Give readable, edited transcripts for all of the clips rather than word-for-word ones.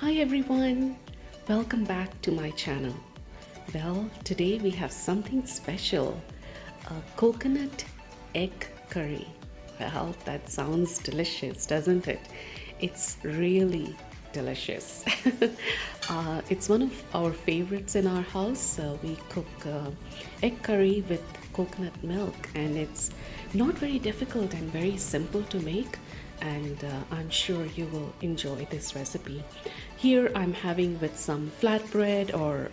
Hi everyone, welcome back to my channel. Well, today we have something special, a coconut egg curry. Well, that sounds delicious, doesn't it? It's really delicious. It's one of our favorites in our house. We cook egg curry with coconut milk, and it's not very difficult and very simple to make. And I'm sure you will enjoy this recipe. Here I'm having with some flatbread or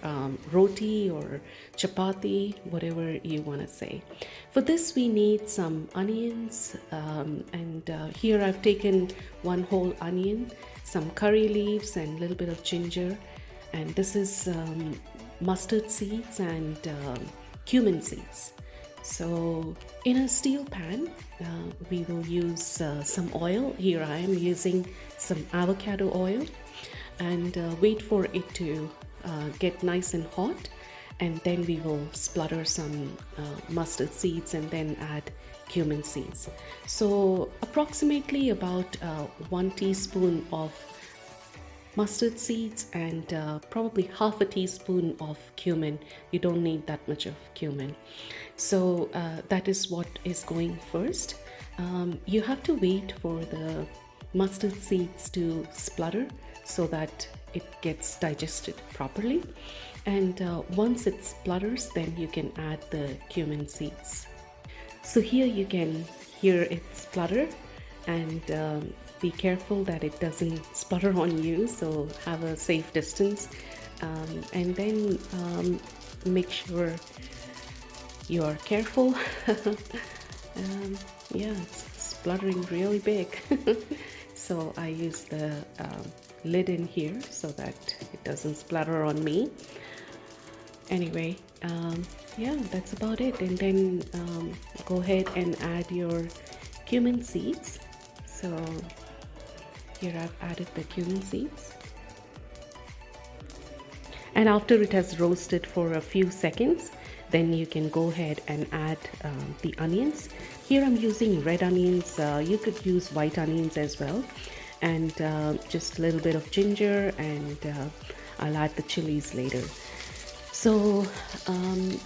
roti or chapati, whatever you want to say. For this we need some onions, and here I've taken one whole onion, some curry leaves and a little bit of ginger, and this is mustard seeds and cumin seeds. So in a steel pan, we will use some oil. Here I am using some avocado oil, and wait for it to get nice and hot, and then we will splutter some mustard seeds and then add cumin seeds. So approximately about 1 teaspoon of mustard seeds and probably half a teaspoon of cumin. You don't need that much of cumin. So that is what is going first. You have to wait for the mustard seeds to splutter so that it gets digested properly. And once it splutters, then you can add the cumin seeds. So here you can hear it splutter, and be careful that it doesn't splutter on you, so have a safe distance, and then make sure you are careful. Yeah, it's spluttering really big. So I use the lid in here so that it doesn't splatter on me. Anyway, yeah, that's about it. And then go ahead and add your cumin seeds. So here I've added the cumin seeds, and after it has roasted for a few seconds, then you can go ahead and add the onions. Here I'm using red onions. You could use white onions as well, and just a little bit of ginger, and I'll add the chilies later. So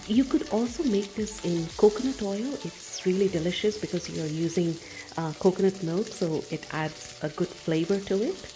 you could also make this in coconut oil. It's really delicious because you're using coconut milk, so it adds a good flavor to it.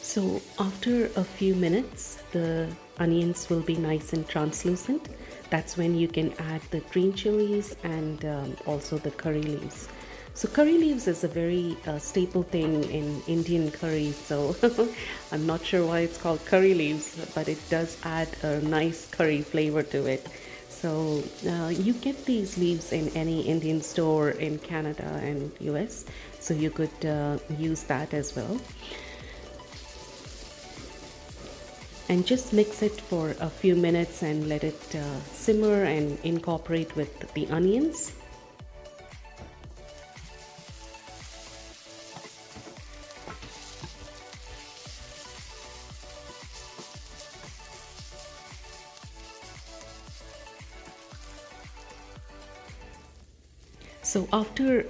So after a few minutes, the onions will be nice and translucent. That's when you can add the green chilies and also the curry leaves. So curry leaves is a very staple thing in Indian curries. So I'm not sure why it's called curry leaves, but it does add a nice curry flavor to it. So you get these leaves in any Indian store in Canada and US. So you could use that as well. And just mix it for a few minutes and let it simmer and incorporate with the onions. So after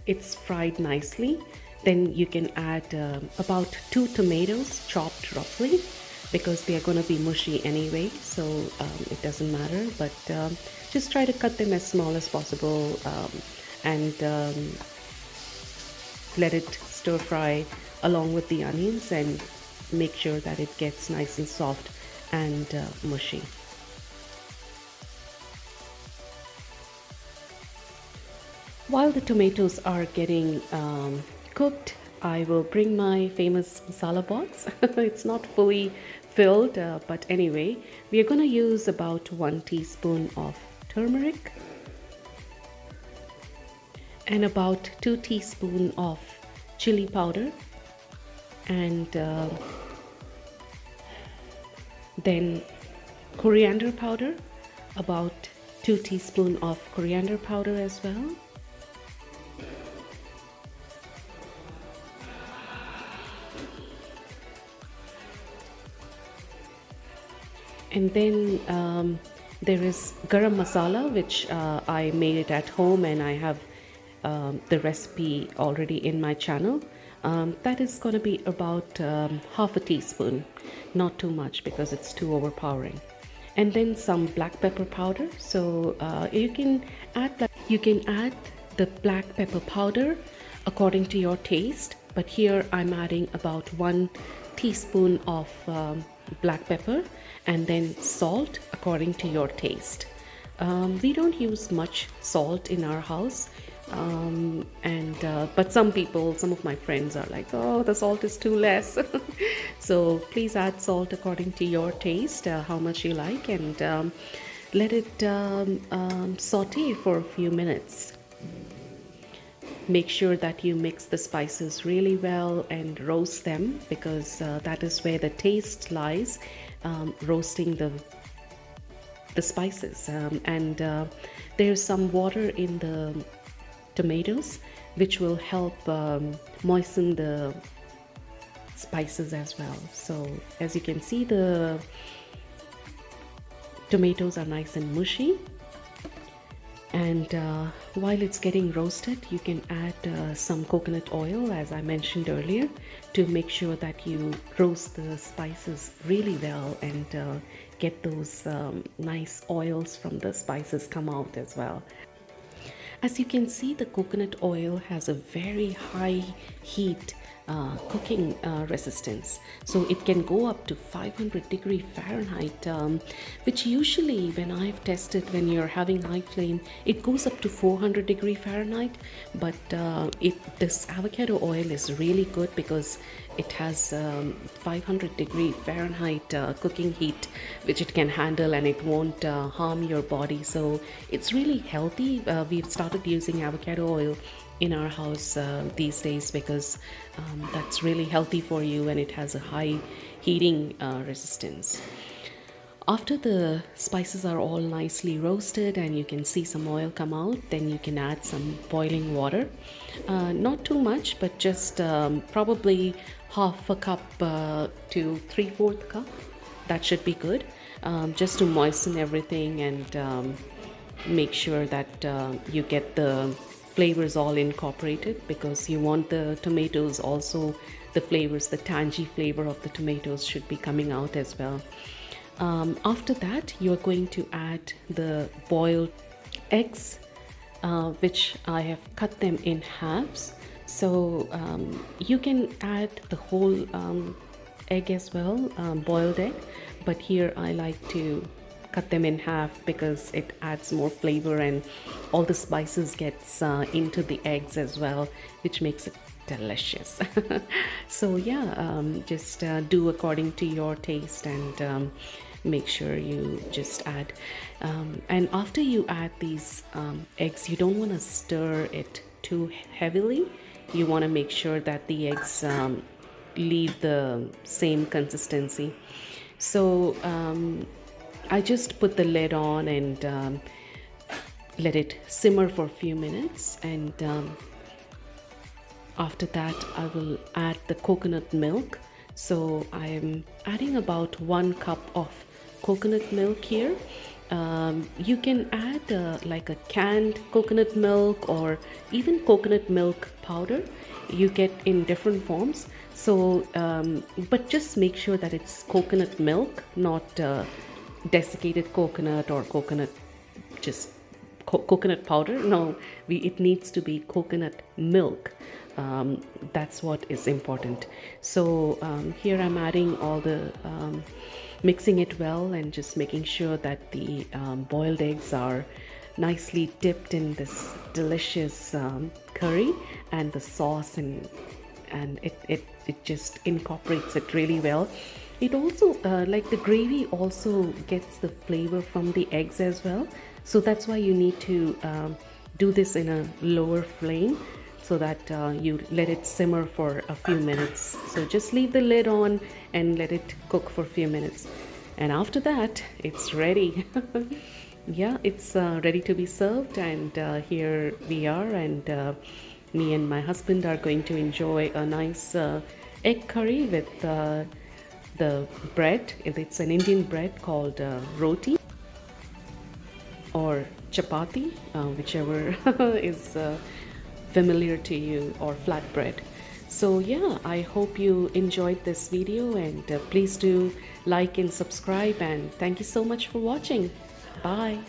it's fried nicely, then you can add about 2 tomatoes chopped roughly, because they are going to be mushy anyway, so it doesn't matter. But just try to cut them as small as possible, and let it stir fry along with the onions and make sure that it gets nice and soft and mushy. While the tomatoes are getting cooked, I will bring my famous masala box. It's not fully filled, but anyway, we are going to use about 1 teaspoon of turmeric and about 2 teaspoons of chili powder, and then coriander powder, about 2 teaspoons of coriander powder as well. And then there is garam masala, which I made it at home, and I have the recipe already in my channel. That is going to be about half a teaspoon, not too much because it's too overpowering. And then some black pepper powder. So you can add the black pepper powder according to your taste, but here I'm adding about 1 teaspoon of black pepper, and then salt according to your taste. We don't use much salt in our house, but some of my friends are like, oh, the salt is too less. So please add salt according to your taste, how much you like, and let it saute for a few minutes. Make sure that you mix the spices really well and roast them, because that is where the taste lies, roasting the spices. And there's some water in the tomatoes, which will help moisten the spices as well. So as you can see, the tomatoes are nice and mushy. And while it's getting roasted, you can add some coconut oil, as I mentioned earlier, to make sure that you roast the spices really well and get those nice oils from the spices come out as well. As you can see, the coconut oil has a very high heat cooking resistance, so it can go up to 500 Fahrenheit, which usually when I've tested, when you're having high flame, it goes up to 400 Fahrenheit. But this avocado oil is really good because it has 500 Fahrenheit cooking heat, which it can handle, and it won't harm your body. So it's really healthy. We've started using avocado oil in our house these days because that's really healthy for you, and it has a high heating resistance. After the spices are all nicely roasted and you can see some oil come out, then you can add some boiling water. Not too much, but just probably half a cup to 3/4 cup. That should be good, just to moisten everything and make sure that you get the flavors all incorporated, because you want the tomatoes also, the flavors, the tangy flavor of the tomatoes should be coming out as well. After that, you're going to add the boiled eggs, which I have cut them in halves. So you can add the whole egg as well, boiled egg, but here I like to cut them in half because it adds more flavor and all the spices gets into the eggs as well, which makes it delicious. So yeah, just do according to your taste and make sure you just add and after you add these eggs, you don't want to stir it too heavily. You want to make sure that the eggs leave the same consistency. So I just put the lid on and let it simmer for a few minutes, and after that I will add the coconut milk. So I'm adding about 1 cup of coconut milk here. You can add like a canned coconut milk or even coconut milk powder. You get in different forms. So but just make sure that it's coconut milk, not desiccated coconut or coconut, just coconut powder. No, it needs to be coconut milk. That's what is important. So here I'm adding all the mixing it well and just making sure that the boiled eggs are nicely dipped in this delicious curry and the sauce, and it just incorporates it really well. It also like the gravy also gets the flavor from the eggs as well, so that's why you need to do this in a lower flame so that you let it simmer for a few minutes. So just leave the lid on and let it cook for a few minutes, and after that it's ready. Yeah, it's ready to be served, and here we are, and me and my husband are going to enjoy a nice egg curry with the bread. It's an Indian bread called roti or chapati, whichever is familiar to you, or flatbread. So yeah, I hope you enjoyed this video, and please do like and subscribe, and thank you so much for watching. Bye.